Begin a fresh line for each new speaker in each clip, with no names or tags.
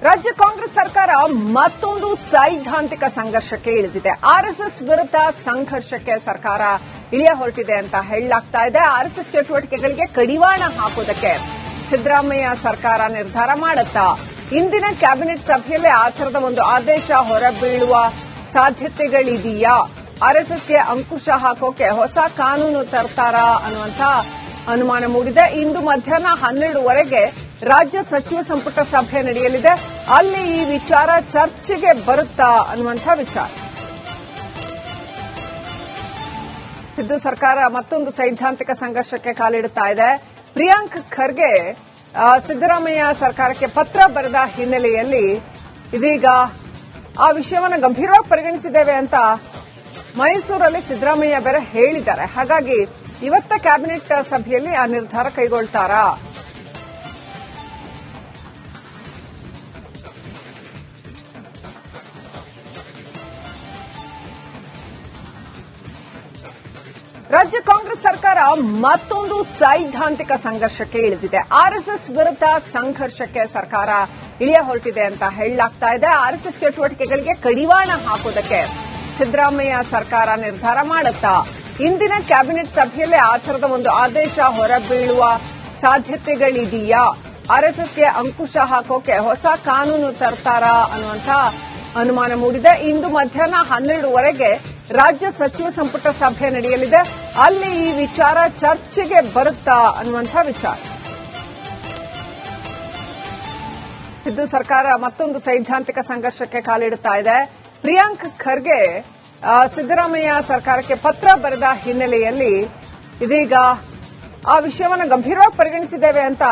ರಾಜ್ಯ ಕಾಂಗ್ರೆಸ್ ಸರ್ಕಾರ ಮತ್ತೊಂದು ಸೈದ್ಧಾಂತಿಕ ಸಂಘರ್ಷಕ್ಕೆ ಇಳಿದಿದೆ. ಆರ್ಎಸ್ಎಸ್ ವಿರುದ್ಧ ಸಂಘರ್ಷಕ್ಕೆ ಸರ್ಕಾರ ಇಳಿಯ ಹೊರಟಿದೆ ಅಂತ ಹೇಳಲಾಗ್ತಾ ಇದೆ. ಆರ್ಎಸ್ಎಸ್ ಚಟುವಟಿಕೆಗಳಿಗೆ ಕಡಿವಾಣ ಹಾಕುವುದಕ್ಕೆ ಸಿದ್ದರಾಮಯ್ಯ ಸರ್ಕಾರ ನಿರ್ಧಾರ ಮಾಡುತ್ತಾ ಇಂದಿನ ಕ್ಯಾಬಿನೆಟ್ ಸಭೆಯಲ್ಲಿ ಆ ಥರದ ಒಂದು ಆದೇಶ ಹೊರಬೀಳುವ ಸಾಧ್ಯತೆಗಳಿದೆಯಾ? ಆರ್ಎಸ್ಎಸ್ಗೆ ಅಂಕುಶ ಹಾಕೋಕೆ ಹೊಸ ಕಾನೂನು ತರ್ತಾರಾ ಅನ್ನುವಂಥ ಅನುಮಾನ ಮೂಡಿದೆ. ಇಂದು ಮಧ್ಯಾಹ್ನ 12:15 ರಾಜ್ಯ ಸಚಿವ ಸಂಪುಟ ಸಭೆ ನಡೆಯಲಿದೆ. ಅಲ್ಲಿ ಈ ವಿಚಾರ ಚರ್ಚೆಗೆ ಬರುತ್ತಾ ಅನ್ನುವಂಥ ವಿಚಾರ. ಸಿದ್ದು ಸರ್ಕಾರ ಮತ್ತೊಂದು ಸೈದ್ಧಾಂತಿಕ ಸಂಘರ್ಷಕ್ಕೆ ಕಾಲಿಡುತ್ತಾ ಇದೆ. ಪ್ರಿಯಾಂಕ್ ಖರ್ಗೆ ಸಿದ್ದರಾಮಯ್ಯ ಸರ್ಕಾರಕ್ಕೆ ಪತ್ರ ಬರೆದ ಹಿನ್ನೆಲೆಯಲ್ಲಿ ಇದೀಗ ಆ ವಿಷಯವನ್ನು ಗಂಭೀರವಾಗಿ ಪರಿಗಣಿಸಿದ್ದೇವೆ ಅಂತ ಮೈಸೂರಲ್ಲಿ ಸಿದ್ದರಾಮಯ್ಯ ಬೇರೆ ಹೇಳಿದ್ದಾರೆ. ಹಾಗಾಗಿ ಇವತ್ತ ಕ್ಯಾಬಿನೆಟ್ ಸಭೆಯಲ್ಲಿ ಆ ನಿರ್ಧಾರ ಕೈಗೊಳ್ತಾರಾ? ರಾಜ್ಯ ಕಾಂಗ್ರೆಸ್ ಸರ್ಕಾರ ಮತ್ತೊಂದು ಸೈದ್ಧಾಂತಿಕ ಸಂಘರ್ಷಕ್ಕೆ ಇಳಿದಿದೆ. ಆರ್ಎಸ್ಎಸ್ ವಿರುದ್ಧ ಸಂಘರ್ಷಕ್ಕೆ ಸರ್ಕಾರ ಇಳಿಯ ಹೊರಟಿದೆ ಅಂತ ಹೇಳಲಾಗ್ತಾ ಇದೆ. ಆರ್ಎಸ್ಎಸ್ ಚಟುವಟಿಕೆಗಳಿಗೆ ಕಡಿವಾಣ ಹಾಕುವುದಕ್ಕೆ ಸಿದ್ದರಾಮಯ್ಯ ಸರ್ಕಾರ ನಿರ್ಧಾರ ಮಾಡುತ್ತಾ ಇಂದಿನ ಕ್ಯಾಬಿನೆಟ್ ಸಭೆಯಲ್ಲಿ ಆ ಥರದ ಒಂದು ಆದೇಶ ಹೊರಬೀಳುವ ಸಾಧ್ಯತೆಗಳಿದೆಯಾ? ಆರ್ಎಸ್ಎಸ್ಗೆ ಅಂಕುಶ ಹಾಕೋಕೆ ಹೊಸ ಕಾನೂನು ತರ್ತಾರಾ ಅನ್ನುವಂಥ ಅನುಮಾನ ಮೂಡಿದೆ. ಇಂದು ಮಧ್ಯಾಹ್ನ 12:15 ರಾಜ್ಯ ಸಚಿವ ಸಂಪುಟ ಸಭೆ ನಡೆಯಲಿದೆ. ಅಲ್ಲಿ ಈ ವಿಚಾರ ಚರ್ಚೆಗೆ ಬರುತ್ತಾ ಅನ್ನುವಂಥ ವಿಚಾರ. ಸಿದ್ದು ಸರ್ಕಾರ ಮತ್ತೊಂದು ಸೈದ್ಧಾಂತಿಕ ಸಂಘರ್ಷಕ್ಕೆ ಕಾಲಿಡುತ್ತಾ ಇದೆ. ಪ್ರಿಯಾಂಕ್ ಖರ್ಗೆ ಸಿದ್ದರಾಮಯ್ಯ ಸರ್ಕಾರಕ್ಕೆ ಪತ್ರ ಬರೆದ ಹಿನ್ನೆಲೆಯಲ್ಲಿ ಇದೀಗ ಆ ವಿಷಯವನ್ನು ಗಂಭೀರವಾಗಿ ಪರಿಗಣಿಸಿದ್ದೇವೆ ಅಂತ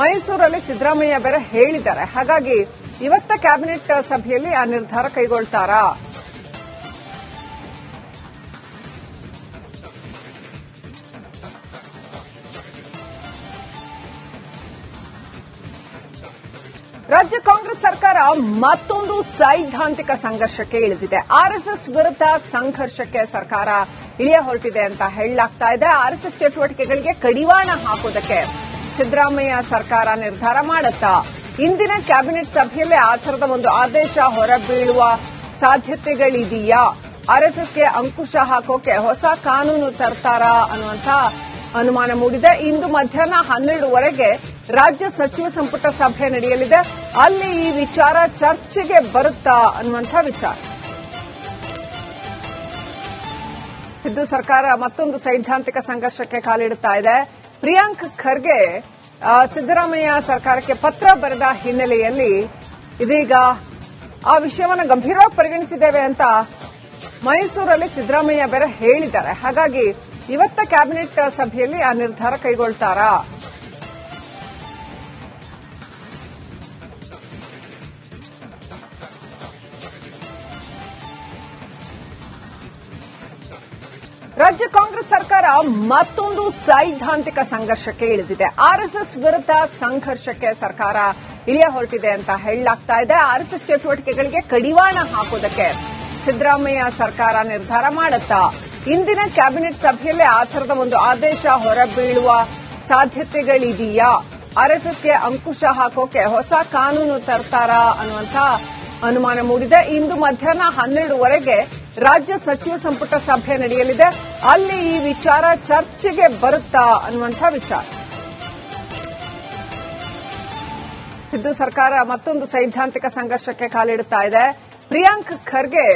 ಮೈಸೂರಲ್ಲಿ ಸಿದ್ದರಾಮಯ್ಯ ಬೇರೆ ಹೇಳಿದ್ದಾರೆ. ಹಾಗಾಗಿ ಇವತ್ತ ಕ್ಯಾಬಿನೆಟ್ ಸಭೆಯಲ್ಲಿ ಆ ನಿರ್ಧಾರ ಕೈಗೊಳ್ತಾರಾ? ರಾಜ್ಯ ಕಾಂಗ್ರೆಸ್ ಸರ್ಕಾರ ಮತ್ತೊಂದು ಸೈದ್ಧಾಂತಿಕ ಸಂಘರ್ಷಕ್ಕೆ ಇಳಿದಿದೆ. ಆರ್ಎಸ್ಎಸ್ ವಿರುದ್ಧ ಸಂಘರ್ಷಕ್ಕೆ ಸರ್ಕಾರ ಇಳಿಯ ಹೊರಟಿದೆ ಅಂತ ಹೇಳಲಾಗ್ತಾ ಇದೆ. ಆರ್ಎಸ್ಎಸ್ ಚಟುವಟಿಕೆಗಳಿಗೆ ಕಡಿವಾಣ ಹಾಕುವುದಕ್ಕೆ ಸಿದ್ದರಾಮಯ್ಯ ಸರ್ಕಾರ ನಿರ್ಧಾರ ಮಾಡುತ್ತಾ ಇಂದಿನ ಕ್ಯಾಬಿನೆಟ್ ಸಭೆಯಲ್ಲಿ ಆ ಥರದ ಒಂದು ಆದೇಶ ಹೊರಬೀಳುವ ಸಾಧ್ಯತೆಗಳಿದೆಯಾ? ಆರ್ಎಸ್ಎಸ್ಗೆ ಅಂಕುಶ ಹಾಕೋಕೆ ಹೊಸ ಕಾನೂನು ತರ್ತಾರಾ ಅನ್ನುವಂಥ ಅನುಮಾನ ಮೂಡಿದೆ. ಇಂದು ಮಧ್ಯಾಹ್ನ 12:15 ರಾಜ್ಯ ಸಚಿವ ಸಂಪುಟ ಸಭೆ ನಡೆಯಲಿದೆ. ಅಲ್ಲಿ ಈ ವಿಚಾರ ಚರ್ಚೆಗೆ ಬರುತ್ತಾ ಅನ್ನುವಂಥ ವಿಚಾರ. ಸಿದ್ದು ಸರ್ಕಾರ ಮತ್ತೊಂದು ಸೈದ್ಧಾಂತಿಕ ಸಂಘರ್ಷಕ್ಕೆ ಕಾಲಿಡುತ್ತಾ ಇದೆ. ಪ್ರಿಯಾಂಕ್ ಖರ್ಗೆ ಸಿದ್ದರಾಮಯ್ಯ ಸರ್ಕಾರಕ್ಕೆ ಪತ್ರ ಬರೆದ ಹಿನ್ನೆಲೆಯಲ್ಲಿ ಇದೀಗ ಆ ವಿಷಯವನ್ನು ಗಂಭೀರವಾಗಿ ಪರಿಗಣಿಸಿದ್ದೇವೆ ಅಂತ ಮೈಸೂರಲ್ಲಿ ಸಿದ್ದರಾಮಯ್ಯ ಬೇರೆ ಹೇಳಿದ್ದಾರೆ. ಹಾಗಾಗಿ ಇವತ್ತ ಕ್ಯಾಬಿನೆಟ್ ಸಭೆಯಲ್ಲಿ ಆ ನಿರ್ಧಾರ ಕೈಗೊಳ್ತಾರಾ? ರಾಜ್ಯ ಕಾಂಗ್ರೆಸ್ ಸರ್ಕಾರ ಮತ್ತೊಂದು ಸೈದ್ಧಾಂತಿಕ ಸಂಘರ್ಷಕ್ಕೆ ಇಳಿದಿದೆ. ಆರ್ಎಸ್ಎಸ್ ವಿರುದ್ಧ ಸಂಘರ್ಷಕ್ಕೆ ಸರ್ಕಾರ ಇಳಿಯ ಹೊರಟಿದೆ ಅಂತ ಹೇಳಲಾಗ್ತಾ ಇದೆ. ಆರ್ಎಸ್ಎಸ್ ಚಟುವಟಿಕೆಗಳಿಗೆ ಕಡಿವಾಣ ಹಾಕುವುದಕ್ಕೆ ಸಿದ್ದರಾಮಯ್ಯ ಸರ್ಕಾರ ನಿರ್ಧಾರ ಮಾಡುತ್ತಾ ಇಂದಿನ ಕ್ಯಾಬಿನೆಟ್ ಸಭೆಯಲ್ಲಿ ಆ ಥರದ ಒಂದು ಆದೇಶ ಹೊರಬೀಳುವ ಸಾಧ್ಯತೆಗಳಿದೆಯಾ? ಆರ್ಎಸ್ಎಸ್ಗೆ ಅಂಕುಶ ಹಾಕೋಕೆ ಹೊಸ ಕಾನೂನು ತರ್ತಾರಾ ಅನ್ನುವಂಥ ಅನುಮಾನ ಮೂಡಿದೆ. ಇಂದು ಮಧ್ಯಾಹ್ನ 12:15 ರಾಜ್ಯ ಸಚಿವ ಸಂಪುಟ ಸಭೆ ನಡೆಯಲಿದೆ. ಅಲ್ಲಿ ಈ ವಿಚಾರ ಚರ್ಚೆಗೆ ಬರುತ್ತಾ ಅನ್ನುವಂಥ ವಿಚಾರ. ಸಿದ್ದು ಸರ್ಕಾರ ಮತ್ತೊಂದು ಸೈದ್ಧಾಂತಿಕ ಸಂಘರ್ಷಕ್ಕೆ ಕಾಲಿಡುತ್ತಾ ಇದೆ. ಪ್ರಿಯಾಂಕ್ ಖರ್ಗೆ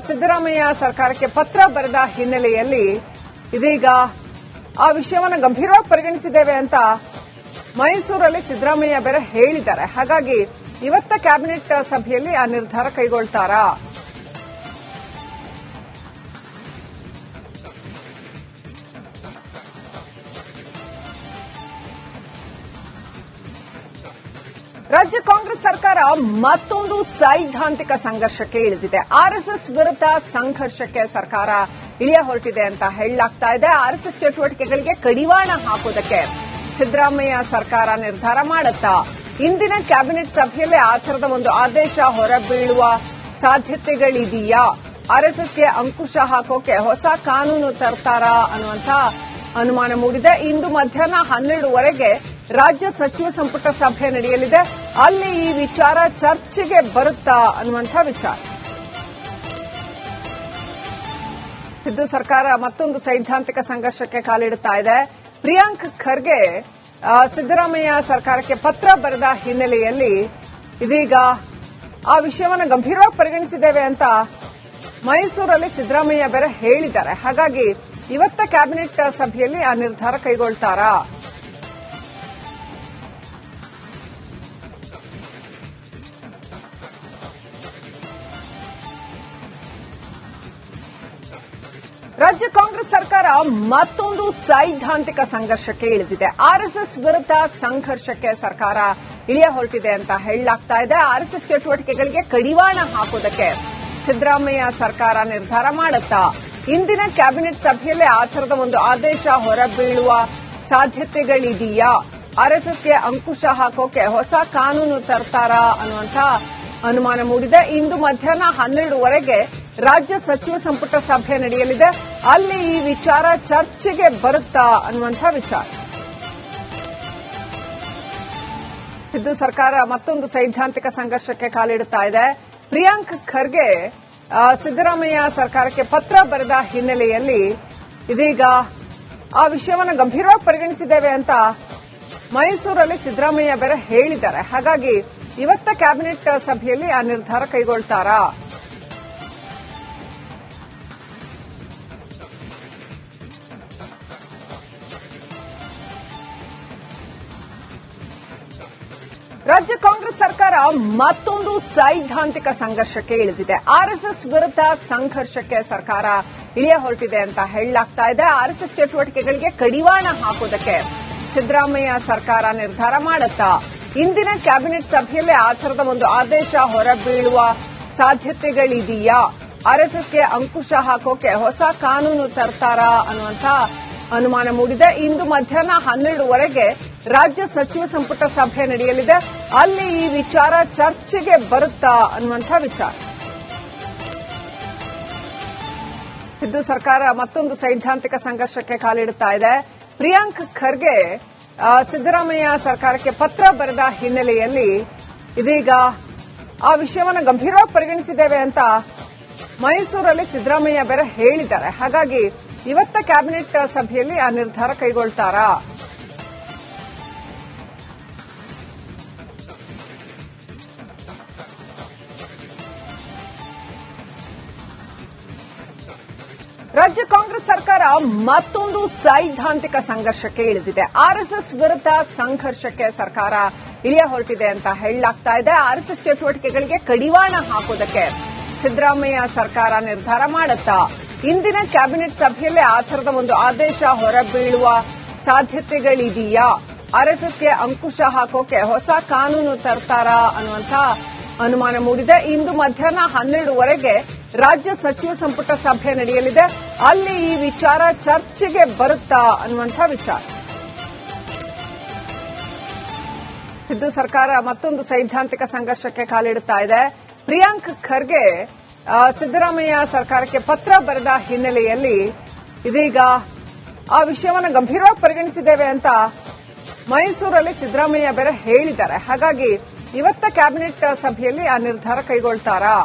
ಸಿದ್ದರಾಮಯ್ಯ ಸರ್ಕಾರಕ್ಕೆ ಪತ್ರ ಬರೆದ ಹಿನ್ನೆಲೆಯಲ್ಲಿ ಇದೀಗ ಆ ವಿಷಯವನ್ನು ಗಂಭೀರವಾಗಿ ಪರಿಗಣಿಸಿದ್ದೇವೆ ಅಂತ ಮೈಸೂರಲ್ಲಿ ಸಿದ್ದರಾಮಯ್ಯ ಬೇರೆ ಹೇಳಿದ್ದಾರೆ. ಹಾಗಾಗಿ ಇವತ್ತ ಕ್ಯಾಬಿನೆಟ್ ಸಭೆಯಲ್ಲಿ ಆ ನಿರ್ಧಾರ ಕೈಗೊಳ್ತಾರಾ? ರಾಜ್ಯ ಕಾಂಗ್ರೆಸ್ ಸರ್ಕಾರ ಮತ್ತೊಂದು ಸೈದ್ಧಾಂತಿಕ ಸಂಘರ್ಷಕ್ಕೆ ಇಳಿದಿದೆ. ಆರ್ಎಸ್ಎಸ್ ವಿರುದ್ಧ ಸಂಘರ್ಷಕ್ಕೆ ಸರ್ಕಾರ ಇಳಿಯ ಹೊರಟಿದೆ ಅಂತ ಹೇಳಲಾಗ್ತಾ ಇದೆ. ಆರ್ಎಸ್ಎಸ್ ಚಟುವಟಿಕೆಗಳಿಗೆ ಕಡಿವಾಣ ಹಾಕುವುದಕ್ಕೆ ಸಿದ್ದರಾಮಯ್ಯ ಸರ್ಕಾರ ನಿರ್ಧಾರ ಮಾಡುತ್ತಾ ಇಂದಿನ ಕ್ಯಾಬಿನೆಟ್ ಸಭೆಯಲ್ಲಿ ಆ ಥರದ ಒಂದು ಆದೇಶ ಹೊರಬೀಳುವ ಸಾಧ್ಯತೆಗಳಿದೆಯಾ? ಆರ್ಎಸ್ಎಸ್ಗೆ ಅಂಕುಶ ಹಾಕೋಕೆ ಹೊಸ ಕಾನೂನು ತರ್ತಾರಾ ಅನ್ನುವಂಥ ಅನುಮಾನ ಮೂಡಿದೆ. ಇಂದು ಮಧ್ಯಾಹ್ನ 12:15 ರಾಜ್ಯ ಸಚಿವ ಸಂಪುಟ ಸಭೆ ನಡೆಯಲಿದೆ. ಅಲ್ಲಿ ಈ ವಿಚಾರ ಚರ್ಚೆಗೆ ಬರುತ್ತಾ ಅನ್ನುವಂಥ ವಿಚಾರ. ಸಿದ್ದು ಸರ್ಕಾರ ಮತ್ತೊಂದು ಸೈದ್ಧಾಂತಿಕ ಸಂಘರ್ಷಕ್ಕೆ ಕಾಲಿಡುತ್ತಾ ಇದೆ. ಪ್ರಿಯಾಂಕ್ ಖರ್ಗೆ ಸಿದ್ದರಾಮಯ್ಯ ಸರ್ಕಾರಕ್ಕೆ ಪತ್ರ ಬರೆದ ಹಿನ್ನೆಲೆಯಲ್ಲಿ ಇದೀಗ ಆ ವಿಷಯವನ್ನು ಗಂಭೀರವಾಗಿ ಪರಿಗಣಿಸಿದ್ದೇವೆ ಅಂತ ಮೈಸೂರಲ್ಲಿ ಸಿದ್ದರಾಮಯ್ಯ ಬೇರೆ ಹೇಳಿದ್ದಾರೆ. ಹಾಗಾಗಿ ಇವತ್ತ ಕ್ಯಾಬಿನೆಟ್ ಸಭೆಯಲ್ಲಿ ಆ ನಿರ್ಧಾರ ಕೈಗೊಳ್ತಾರಾ? ರಾಜ್ಯ ಕಾಂಗ್ರೆಸ್ ಸರ್ಕಾರ ಮತ್ತೊಂದು ಸೈದ್ಧಾಂತಿಕ ಸಂಘರ್ಷಕ್ಕೆ ಇಳಿದಿದೆ. ಆರ್ಎಸ್ಎಸ್ ವಿರುದ್ಧ ಸಂಘರ್ಷಕ್ಕೆ ಸರ್ಕಾರ ಇಳಿಯ ಹೊರಟಿದೆ ಅಂತ ಹೇಳಲಾಗ್ತಾ ಇದೆ. ಆರ್ಎಸ್ಎಸ್ ಚಟುವಟಿಕೆಗಳಿಗೆ ಕಡಿವಾಣ ಹಾಕೋದಕ್ಕೆ ಸಿದ್ದರಾಮಯ್ಯ ಸರ್ಕಾರ ನಿರ್ಧಾರ ಮಾಡುತ್ತಾ ಇಂದಿನ ಕ್ಯಾಬಿನೆಟ್ ಸಭೆಯಲ್ಲಿ ಆ ಥರದ ಒಂದು ಆದೇಶ ಹೊರಬೀಳುವ ಸಾಧ್ಯತೆಗಳಿದೆಯಾ? ಆರ್ಎಸ್ಎಸ್ಗೆ ಅಂಕುಶ ಹಾಕೋಕೆ ಹೊಸ ಕಾನೂನು ತರ್ತಾರಾ ಅನ್ನುವಂಥ ಅನುಮಾನ ಮೂಡಿದೆ. ಇಂದು ಮಧ್ಯಾಹ್ನ 12:00ವರೆಗೆ ರಾಜ್ಯ ಸಚಿವ ಸಂಪುಟ ಸಭೆ ನಡೆಯಲಿದೆ. ಅಲ್ಲಿ ಈ ವಿಚಾರ ಚರ್ಚೆಗೆ ಬರುತ್ತಾ ಅನ್ನುವಂಥ ವಿಚಾರ. ಸಿದ್ದು ಸರ್ಕಾರ ಮತ್ತೊಂದು ಸೈದ್ಧಾಂತಿಕ ಸಂಘರ್ಷಕ್ಕೆ ಕಾಲಿಡುತ್ತಾ ಇದೆ. ಪ್ರಿಯಾಂಕ್ ಖರ್ಗೆ ಸಿದ್ದರಾಮಯ್ಯ ಸರ್ಕಾರಕ್ಕೆ ಪತ್ರ ಬರೆದ ಹಿನ್ನೆಲೆಯಲ್ಲಿ ಇದೀಗ ಆ ವಿಷಯವನ್ನು ಗಂಭೀರವಾಗಿ ಪರಿಗಣಿಸಿದ್ದೇವೆ ಅಂತ ಮೈಸೂರಲ್ಲಿ ಸಿದ್ದರಾಮಯ್ಯ ಬೇರೆ ಹೇಳಿದ್ದಾರೆ. ಹಾಗಾಗಿ ಇವತ್ತ ಕ್ಯಾಬಿನೆಟ್ ಸಭೆಯಲ್ಲಿ ಆ ನಿರ್ಧಾರ ಕೈಗೊಳ್ತಾರಾ? ರಾಜ್ಯ ಕಾಂಗ್ರೆಸ್ ಸರ್ಕಾರ ಮತ್ತೊಂದು ಸೈದ್ಧಾಂತಿಕ ಸಂಘರ್ಷಕ್ಕೆ ಇಳಿದಿದೆ. ಆರ್ಎಸ್ಎಸ್ ವಿರುದ್ಧ ಸಂಘರ್ಷಕ್ಕೆ ಸರ್ಕಾರ ಇಳಿಯ ಹೊರಟಿದೆ ಅಂತ ಹೇಳಲಾಗ್ತಾ ಇದೆ. ಆರ್ಎಸ್ಎಸ್ ಚಟುವಟಿಕೆಗಳಿಗೆ ಕಡಿವಾಣ ಹಾಕೋದಕ್ಕೆ ಸಿದ್ದರಾಮಯ್ಯ ಸರ್ಕಾರ ನಿರ್ಧಾರ ಮಾಡುತ್ತಾ ಇಂದಿನ ಕ್ಯಾಬಿನೆಟ್ ಸಭೆಯಲ್ಲಿ ಆ ಥರದ ಒಂದು ಆದೇಶ ಹೊರಬೀಳುವ ಸಾಧ್ಯತೆಗಳಿದೆಯಾ? ಆರ್ಎಸ್ಎಸ್ಗೆ ಅಂಕುಶ ಹಾಕೋಕೆ ಹೊಸ ಕಾನೂನು ತರ್ತಾರಾ ಅನ್ನುವಂಥ ಅನುಮಾನ ಮೂಡಿದೆ. ಇಂದು ಮಧ್ಯಾಹ್ನ 12:00ವರೆಗೆ ರಾಜ್ಯ ಸಚಿವ ಸಂಪುಟ ಸಭೆ ನಡೆಯಲಿದೆ. ಅಲ್ಲಿ ಈ ವಿಚಾರ ಚರ್ಚೆಗೆ ಬರುತ್ತಾ ಅನ್ನುವಂಥ ವಿಚಾರ. ಸಿದ್ದು ಸರ್ಕಾರ ಮತ್ತೊಂದು ಸೈದ್ಧಾಂತಿಕ ಸಂಘರ್ಷಕ್ಕೆ ಕಾಲಿಡುತ್ತಾ ಇದೆ. ಪ್ರಿಯಾಂಕ್ ಖರ್ಗೆ ಸಿದ್ದರಾಮಯ್ಯ ಸರ್ಕಾರಕ್ಕೆ ಪತ್ರ ಬರೆದ ಹಿನ್ನೆಲೆಯಲ್ಲಿ ಇದೀಗ ಆ ವಿಷಯವನ್ನು ಗಂಭೀರವಾಗಿ ಪರಿಗಣಿಸಿದ್ದೇವೆ ಅಂತ ಮೈಸೂರಲ್ಲಿ ಸಿದ್ದರಾಮಯ್ಯ ಬೇರೆ ಹೇಳಿದ್ದಾರೆ. ಹಾಗಾಗಿ ಇವತ್ತ ಕ್ಯಾಬಿನೆಟ್ ಸಭೆಯಲ್ಲಿ ಆ ನಿರ್ಧಾರ ಕೈಗೊಳ್ತಾರಾ? ರಾಜ್ಯ ಕಾಂಗ್ರೆಸ್ ಸರ್ಕಾರ ಮತ್ತೊಂದು ಸೈದ್ಧಾಂತಿಕ ಸಂಘರ್ಷಕ್ಕೆ ಇಳಿದಿದೆ. ಆರ್ಎಸ್ಎಸ್ ವಿರುದ್ಧ ಸಂಘರ್ಷಕ್ಕೆ ಸರ್ಕಾರ ಇಳಿಯ ಹೊರಟಿದೆ ಅಂತ ಹೇಳಲಾಗ್ತಾ ಇದೆ. ಆರ್ಎಸ್ಎಸ್ ಚಟುವಟಿಕೆಗಳಿಗೆ ಕಡಿವಾಣ ಹಾಕೋದಕ್ಕೆ ಸಿದ್ದರಾಮಯ್ಯ ಸರ್ಕಾರ ನಿರ್ಧಾರ ಮಾಡುತ್ತಾ ಇಂದಿನ ಕ್ಯಾಬಿನೆಟ್ ಸಭೆಯಲ್ಲಿ ಆ ಥರದ ಒಂದು ಆದೇಶ ಹೊರಬೀಳುವ ಸಾಧ್ಯತೆಗಳಿದೆಯಾ? ಆರ್ಎಸ್ಎಸ್ಗೆ ಅಂಕುಶ ಹಾಕೋಕೆ ಹೊಸ ಕಾನೂನು ತರ್ತಾರಾ ಅನ್ನುವಂಥ ಅನುಮಾನ ಮೂಡಿದೆ. ಇಂದು ಮಧ್ಯಾಹ್ನ 12:00ವರೆಗೆ ರಾಜ್ಯ ಸಚಿವ ಸಂಪುಟ ಸಭೆ ನಡೆಯಲಿದೆ. ಅಲ್ಲಿ ಈ ವಿಚಾರ ಚರ್ಚೆಗೆ ಬರುತ್ತಾ ಅನ್ನುವಂಥ ವಿಚಾರ. ಸಿದ್ದು ಸರ್ಕಾರ ಮತ್ತೊಂದು ಸೈದ್ಧಾಂತಿಕ ಸಂಘರ್ಷಕ್ಕೆ ಕಾಲಿಡುತ್ತಾ ಇದೆ. ಪ್ರಿಯಾಂಕ್ ಖರ್ಗೆ ಸಿದ್ದರಾಮಯ್ಯ ಸರ್ಕಾರಕ್ಕೆ ಪತ್ರ ಬರೆದ ಹಿನ್ನೆಲೆಯಲ್ಲಿ ಇದೀಗ ಆ ವಿಷಯವನ್ನು ಗಂಭೀರವಾಗಿ ಪರಿಗಣಿಸಿದ್ದೇವೆ ಅಂತ ಮೈಸೂರಲ್ಲಿ ಸಿದ್ದರಾಮಯ್ಯ ಬೇರೆ ಹೇಳಿದ್ದಾರೆ. ಹಾಗಾಗಿ ಇವತ್ತ ಕ್ಯಾಬಿನೆಟ್ ಸಭೆಯಲ್ಲಿ ಆ ನಿರ್ಧಾರ ಕೈಗೊಳ್ತಾರಾ?